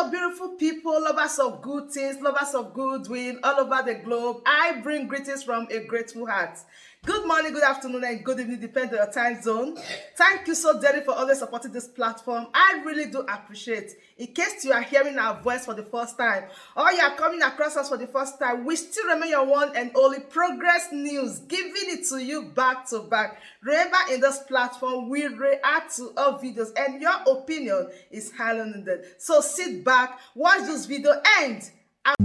Hello, beautiful people, lovers of good things, lovers of goodwill all over the globe. I bring greetings from a grateful heart. Good morning, good afternoon, and good evening, depending on your time zone. Thank you so dearly for always supporting this platform. I really do appreciate. In case you are hearing our voice for the first time, or you are coming across us for the first time, we still remain your one and only Progress News, giving it to you back to back. Remember, in this platform, we react to all videos, and your opinion is highly needed. So sit back, watch this video, and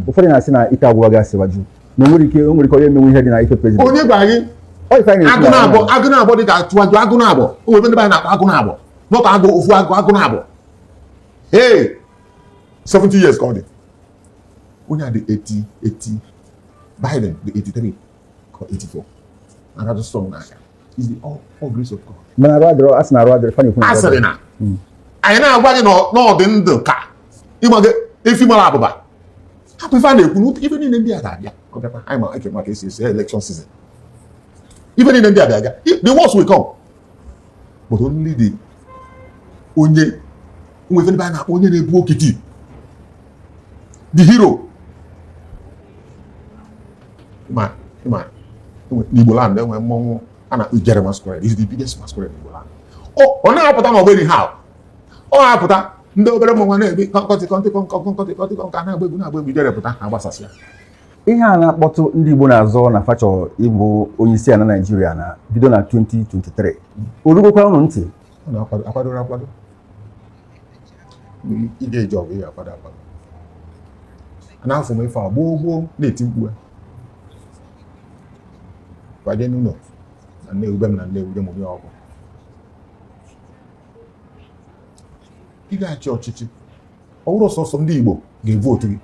ụfọdụ na-asị na ike agwụwa gasị waju na nwere ike onye emenwe ihe dị na ife president onye gwara gị agụ na-abọ dị ka atụwaju agụ na-abọ o nwere ndị na-akpọ agụ na-abọ nọta agụ ofu agụ na-abọ hey 70 years ka ọ dị onye a dị 80 Biden dị 83 or 84 and I just saw n'aka is the all grace of God mana arụ adịrọ asị na arụ adịrọ fani kwuru asịrị na anyị na-agwa gị n'ọdị ndụ ka ịgba gị efi mara abụba hapụ ife a na-ekwu ife niile ndị a ga-abịa anyị ma eke maka esi election season ife niile ndị a ga-abịa the worst will come but only the onye nwe ife ndị a na-akpọ onye na-ebu okiti the hero ma n'Igbo land enwe mmọnwụ a na-akpọ Ijere masquerade is the biggest masquerade in Igbo land ọ na-apụta na ọgberi ha ọ na-apụta ndị obere mmọnwụ na-ebi kọntị ka na-agba egwu Ijere pụta ha gbasasịa ihe a na-akpọtụ ndị Igbo na-azọ na fachọ ịbụ onye isi ala Naịjirịa na bido na 2023 orugokwa unu ntị ọ na-akwado ije ije ọgụ ya akwado n'afọ m ife a gboo na-eti mkpu kwaje n'ụlọ na nne m na nne ube m ọgụ ị ga-achị ọchịchị ọwụrụ sọsọ ndị Igbo ga-evotu gị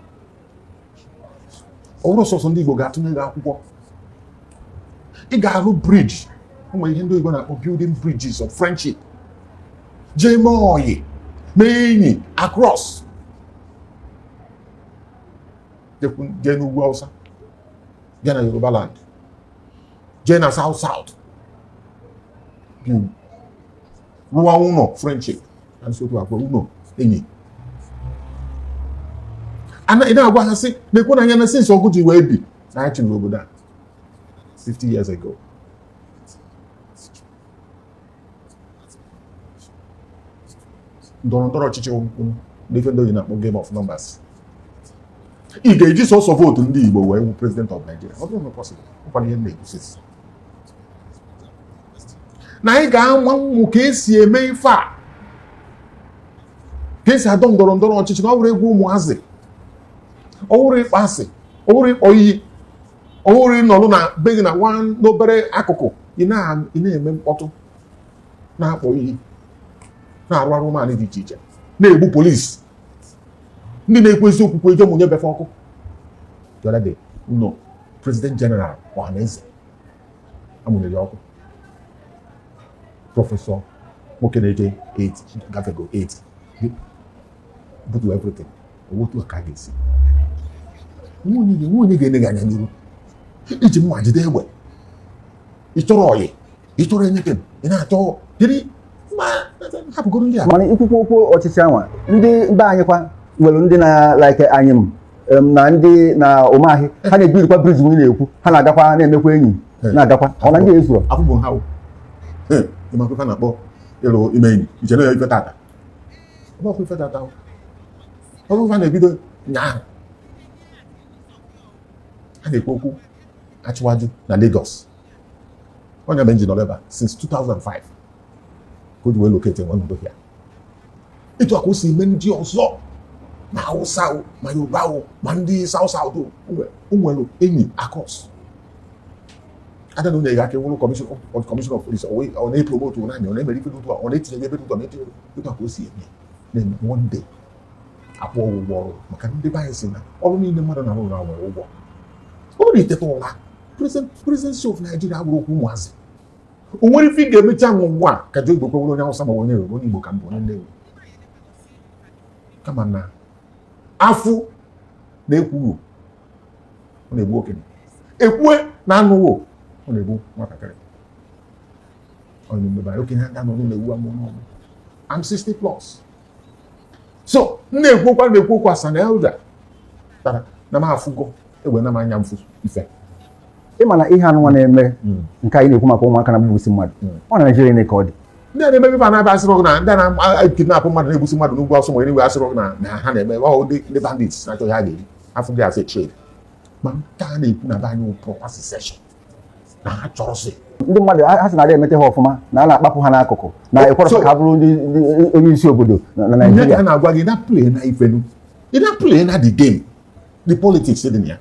ọwụrụ sọsọ ndị Igbo ga-atụnye gị akwụkwọ ị ga-arụ briji ụmụ ihe ndị Igbo na-akpọ building bridges of friendship jee mee ọyị mee enyi across jee n'ugwu Hausa jee na Yoruba land jee na South rụọ ụlọ friendship na nsogbu akpọ ụlọ enyi ị na-agwa ha sị na-ekwu na anya na since ọgụ ji wee bi na anyị chịrị obodo a 50 years ago ndọrọndọrọ ọchịchị n'ife ndị oyi na-akpọ game of numbers ị ga-eji sọsọ vootu ndị Igbo wee wụ president of Nigeria ọ bụrụ na possible ụkwara ihe na-egusi na anyị ga-ama mmụ ka esi eme ife a ka esi adọ ndọrọndọrọ ọchịchị na ọ bụrụ egwu ụmụazị ọ bụrụ ịkpa asị ọ bụrụ ịkpọ iyi ọ bụrụ ịnọrụ na be gị na n'obere akụkụ ị na-eme mkpọtụ na-akpọ iyi na-arụ arụmanụ dị iche iche na-egbu polisi ndị na-ekwezi okwukwe ije mụnye befe ọkụ jọrade ụlọ president general ọhaneze amụnyere ọkụ prọfesọ nwoke na-eje 8 gafego 8 butu everything owotu ka ga-esi nwunye ga-enye gị anya n'iru iji mma jide egbe ị chọrọ ọyị ị chọrọ enyeke ị na-achọ dịrị hapụgoro ndị a mana ikwukwu okwu ọchịchị anwa ndị mba anyị kwa nwere ndị na-like anyị na ndị na ụmụahị ha na-ebirikwa briji nwunye na-ekwu ha na-agakwa na-emekwa enyi na-agakwa ọ na ndị ezuro afụbụ ha ịmakwa na-akpọ ịrụ ime enyi iche na ya ife tata ọbụkwa ife tata ọbụkwa na-ebido nyaahụ ha na-ekwu okwu achịwaju na Lagos onye bụ njin ọleba since 2005 ka o ji wee lokete nwe ọnọdụ ya ịtụ aka o si eme ndị ọzọ ma Hausa ma Yoruba ma ndị South o nwere enyi across ada na onye ga-aka nwụrụ commission of police ọ na-epromote n'anya ọ na-emere ife n'otu ọ na-etinye ebe n'otu ọ na-etinye ịtụ aka o si eme na one day akwụ ụgwọ ọrụ maka ndị be anyị si na ọrụ niile mmadụ na-arụ nwere ụgwọ ọ bụrụ iteta ụla presidency of Nigeria abụrụ okwu ụmụazị o nwere ife ị ga-emecha n'ụwa a ka Igbokwe nwere onye Hausa ma onye Yoruba onye Igbo ka mbụ onye Nnewi kama na afụ na-ekwuwo ọ na-egbu okenye ekwue na anụwo ọ na-egbu nwatakịrị onye mgbe okenye aka nọ na-ewu amụ n'ọmụ I'm 60 plus so na-ekwu asa na elder tara na ma afụgo egbe na manya mfu ife ịma na ihe anụnwa na-eme nke anyị na-ekwu maka ụmụaka na-egbusi mmadụ ọ na Naịjirịa na-eke ọ dị ndị na-eme ebe a na-abịa asịrị na ndị na-kidnap mmadụ na-egbusi mmadụ n'ugwu asụ ma enwe asịrị na ha na-eme ndị bandits na-achọ ha ga-eri afọ ndị asị trade ma nke a na-ekwu na be anyị proper secession na ha chọrọsị ndị mmadụ ha sị na-adị emete ha ọfụma na a na-akpapụ ha n'akụkụ na ekwerọ ka ha bụrụ ndị onye isi obodo na Naịjirịa. A na-agwa gị na play na ifenu ị na play na the game the politics dị na ya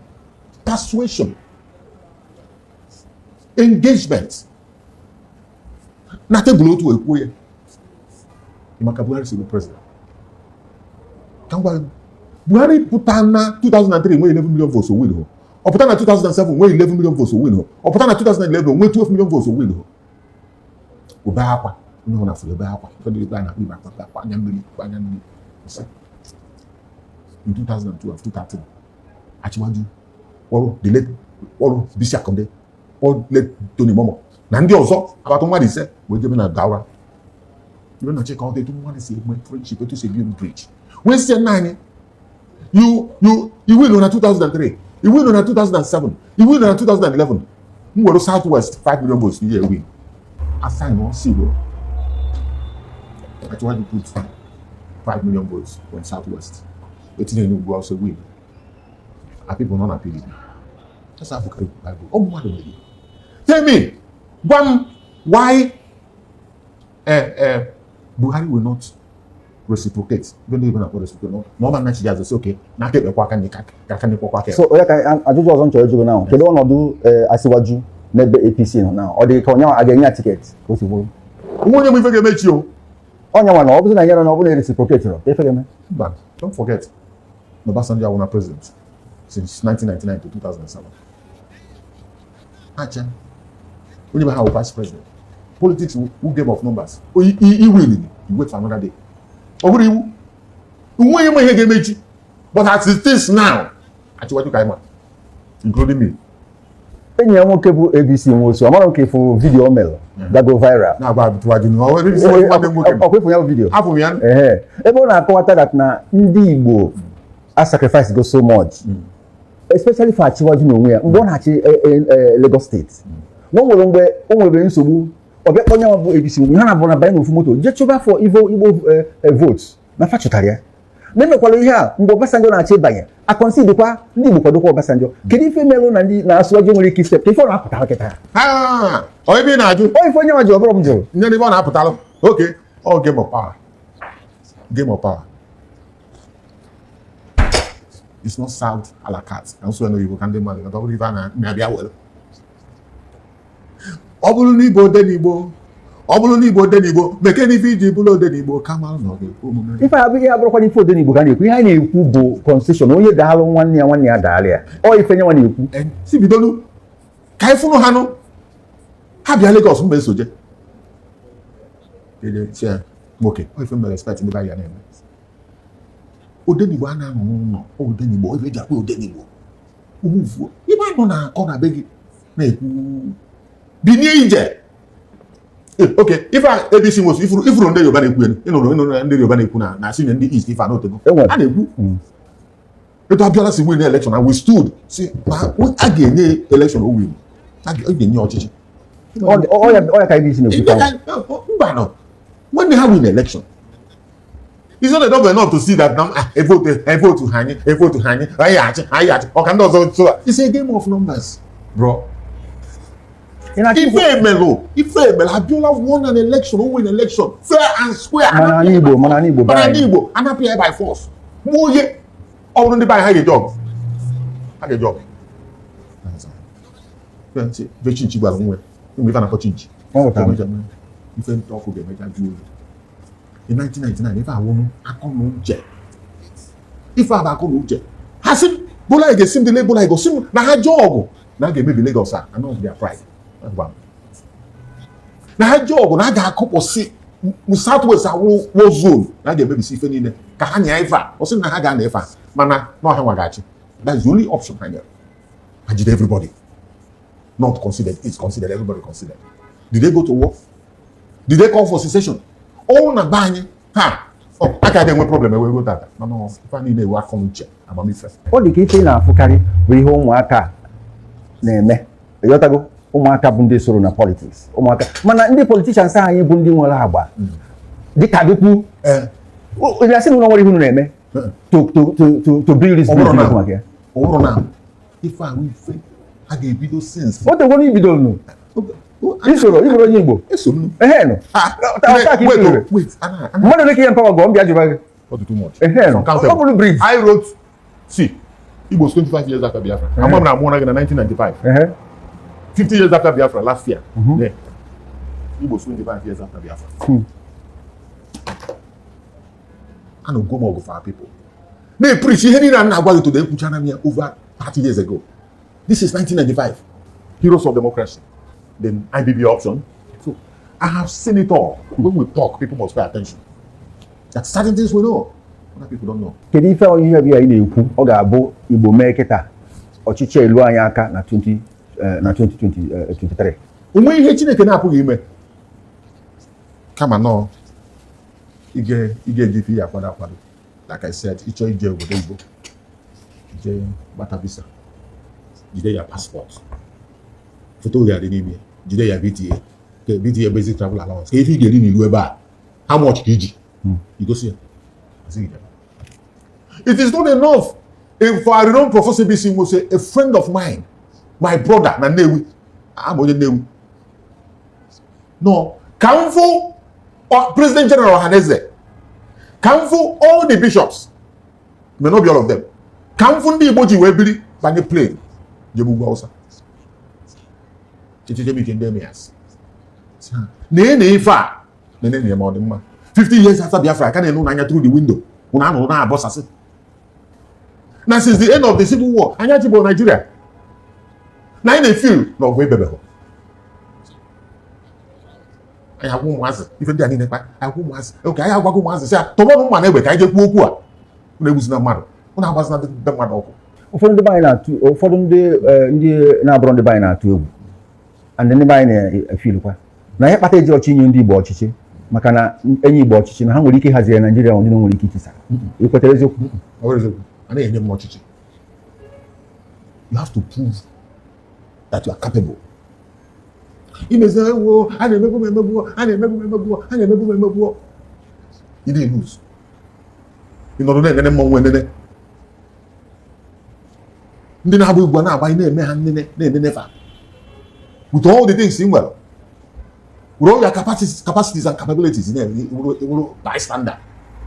persuasion engagement na tebụl otu ekwuo ya maka Buhari si bụ president ka ngwa Buhari pụta na 2003 nwee 11 million votes o win ho ọ pụta na 2007 nwee 11 million votes o win ho ọ pụta na 2011 nwee 12 million votes o win ho ube akwa onye ọ na-afụrụ ebe akwa ụfọdụ ebe a na-akpụ ibe akwa anya mmiri in 2012 2013 Achịwaju ọrụ Bisi Akande let Tony Momo na ndị ọzọ abatụ mmadụ ise wee jebe na Daura ibe na cheka ọtụtụ mmadụ si egbe friendship etu si build bridge wee sie nna anyị you win na 2003 you win na 2007 you win na 2011 m were Southwest 5 million votes ihe win assign one zero Achịwaju put 5 million votes when Southwest etinye n'ugwu also win our people nọ na PDP that's Africa Bible ọ mmadụ nwere tell me why Buhari will not reciprocate even though even reciprocate no man na-achị just say okay na ka ekpekwa aka ndị ka n'ekwa aka so onye ka ajụjụ ọzọ nchọrọ ịjụ na kedu ọnọdụ Asiwaju n'ebe APC nọ na ọ dị ka onye a ga-enye tiketi ka o si bụrụ onye mụ ife ga-emechi o onye nwa na ọ bụrụ na nyere na ọ bụrụ na reciprocate ro ife ga-eme but don't forget na Obasanjo awụ na president since 1999 to 2007 acha onye bụ ha wụ vice president politics who game of numbers he win you wait for another day ọ bụrụ iwu onwe ihe ga-emechi but as it is now Achịwaju ka ịma including me enyi ya nwoke bụ ABC Nwosu amara nke ịfụ vidio o mere gago viral na-agba Achịwaju ọkwefu ya bụ vidio afọ ya ebe ọ na-akọwata that na ndị Igbo a sacrifice go so much especially for Achịwaju n'onwe ya mgbe ọ na-achị Lagos State nwere mgbe o nwere nsogbu ọbịa kpọnye nwa bụ ABC ha na-abụ na banye n'ofu moto jee chụba for Igbo votes na fachụtara ya na-emekwara ihe a mgbe Obasanjo na-achị ịbanye akọnsidekwa ndị Igbo kwadokwa Obasanjo kedu ife merụ na ndị na-Asiwaju nwere ike istep ka ife ọ na-apụtara kịta ebe ị na-ajụ ife onye nwa ji ọbụrụ m jụrụ nye ebe ọ na-apụtalụ oke ọ game of power game of power it's not served a la carte na nsọ n'oyibo ka ndị mmadụ ọ bụrụ ife a na-abịa were ọ bụrụ na Igbo ode n'Igbo ọ bụrụ na Igbo ode n'Igbo bekee n'ife iji bụrụ ode n'Igbo kama na ọ ga-ekwu omume ife abụghị ya bụrụkwa n'ife ode n'Igbo ka na-ekwu ihe anyị na-ekwu bụ constitution onye daalụ nwanne ya daalụ ya ọ ife nye nwa na-ekwu si bidolu ka anyị fụrụ ha nụ ha bịa Lagos mgbe esoje nwoke ife mere respect ndị baya na-eme ode n'Igbo a na-anọ n'ụlọ ode n'Igbo ebe eji akpa ode n'Igbo ụmụvuo ibe anọ na-akọ na be gị na-ekwu binye ije okay ife ABC Nwosu ifuru ndị Yoruba na-ekwu ịnụrụ ndị Yoruba na-ekwu na asị ndị East ife anotego a na-ekwu etu Abiola si win election and we stood si a ga-enye election o win a ga-enye ọchịchị ọ ya ka ABC na-ekwu mba nọ when they have win election it's not enough to see that a vote anyị achị ọka ndị ọzọ so it's a game of numbers bro. Ife emelo Abiola won an election, who win election fair and square. Mana Igbo, and appear by force. Moye, all the by have a job. Vechinchi ba nwe. We can afford chinchi. Ife talk go make that do. In 1999, if I won, I come uje. If I come uje. Hasim Bola get sim the label I go sim na ha job. Na get maybe Lagos and not their pride. Na ha job na ga-akọpọsi Southwest awụ zone na ga-emebisi ife niile ka ha nya ife a ọ sị na ha ga na ife a mana na ọha nwagachi that's the only option ha nyere ha jide everybody not considered it's considered everybody considered did they go to war did they call for secession all na be anyị ha Oh, I can't have a problem with that. No, if I need a work from check, I'm a mistress. Ọ dị ka ife na-afụkarị bụ ihe ụmụaka na-eme. Ịghọtago ụmụaka bụ ndị soro na politics. Ụmụaka mana ndị politicians anyị bụ ndị nwere agba. Dịka dịkwu ị ga-asị na ụlọ nwere ihe unu na-eme to build this business maka ya. Ọhụrụ na ife ahụ ife a ga-ebido since. O tegoro ibido nụ. Isoro onye Igbo. Esoro. Nụ. Wait. Mmadụ ole ka ihe mpawa gụọ mbịa jụba gị. Not too much. Ọ bụrụ brief. I wrote, see, Igbo's 25 years after Biafra. I'm born in 1995. 50 years after Biafra, last year. Yeah. Igbo's 25 years after Biafra. I don't go more for our people. They preach here and now to the Puchanamia over 30 years ago. This is 1995. Heroes of democracy. Then IBB option. So I have seen it all. When we talk, people must pay attention. That certain things we know, other people don't know. Kedu ife onye bịa ị na-ekwu ọ ga-abụ Igbo mee kịta ọchịchị elu anyị aka na 2023. Onwe ihe Chineke na-apụghị ime. Kama nọ ige ejife ya akwado. Like I said, ịchọ ije obodo Igbo. Ije gbata visa. Jide ya passport. Foto ya dị n'ime. Jide ya BTA. BTA basic travel allowance. Ka ife ị ga-eri n'ilu ebe a. How much ka iji? You go see it. It is not enough. If I don't Professor BC will say a friend of mine, my brother, na Newi, I'm only Newi. No, Council or President General Haneze, Council all the bishops, may not be all of them. Council the Igbo'S Webili, by the plane, Jebu Gausa. Chichemi Kendemias. Ne fa, ne more than man. 50 years after Biafra, I can't know Nanya through the window. Now, since the end of the Civil War, Anya Chibo Nigeria. Now they feel no way better. I have one was even the Anina. I have one was okay. I have one was say, tomorrow man, I get Wokua. When I was not mad. When I was not the mad. Ụfọdụ ndị banyị na-atụ ụfọdụ ndị na-abụrụ ndị banyị na-atụ egwu and ndị banyị na-efilukwa na ihe kpata eji ọchị inye ndị Igbo ọchịchị maka na enyi Igbo ọchịchị na ha nwere ike ịhazi Nigeria ndị nwere ike ikisa ikwetara eziokwu you have to prove that you are capable. You may say, "Oh, I never you didn't lose. You know, then more when then. Then how we go now by never. With all the things in well, with all your capacities and capabilities, you will bystander,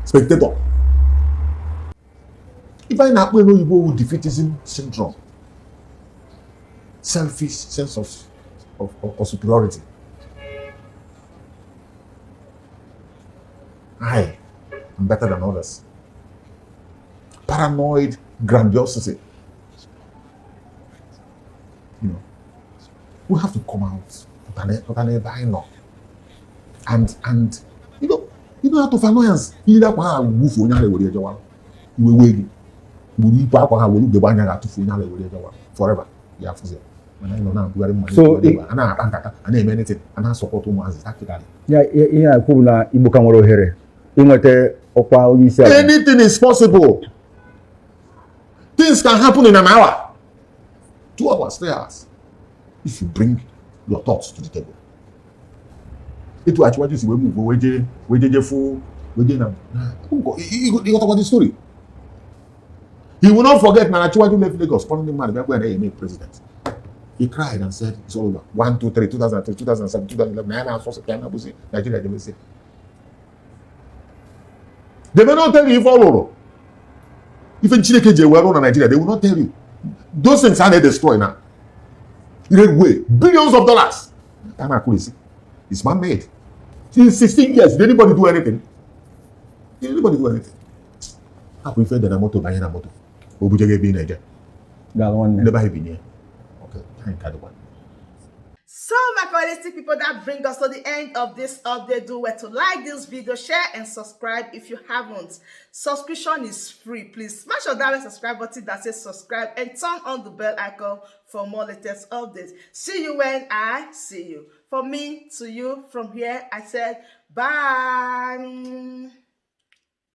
spectator. If I not know you go with defeatism syndrome, selfish sense of superiority. I am better than others. Paranoid grandiosity. You know, we have to come out and you know out of annoyance. Either one move on we forever. Yeah, so anything and I support tactically. Yeah, cool na Igbo ka nwere ohere. Inwete ọkwa onye isi ala. Anything is possible. Things can happen in an hour. 2 hours, 3 hours. If you bring your thoughts to the table. It will actually see when we go we got about the story. He will not forget Nanachiwaju left Lagos, following man when he made president. He cried and said, it's all over. 1, 2, 3, 2003, 2007, 2011, Nigeria, they will say. They may not tell you if all over. Even Chineke were on Nigeria, they will not tell you. Those things are destroyed now. Way, billions of dollars. It's man-made. In 16 years, did anybody do anything? Did anybody do anything? I prefer that I'm motor buying a motor. Obujege being a never have been here. Okay, thank God. So my quality people, that bring us to the end of this update. Do well to like this video, share and subscribe if you haven't. Subscription is free. Please smash on that subscribe button that says subscribe and turn on the bell icon for more latest updates. See you when I see you. From me to you, from here I said bye.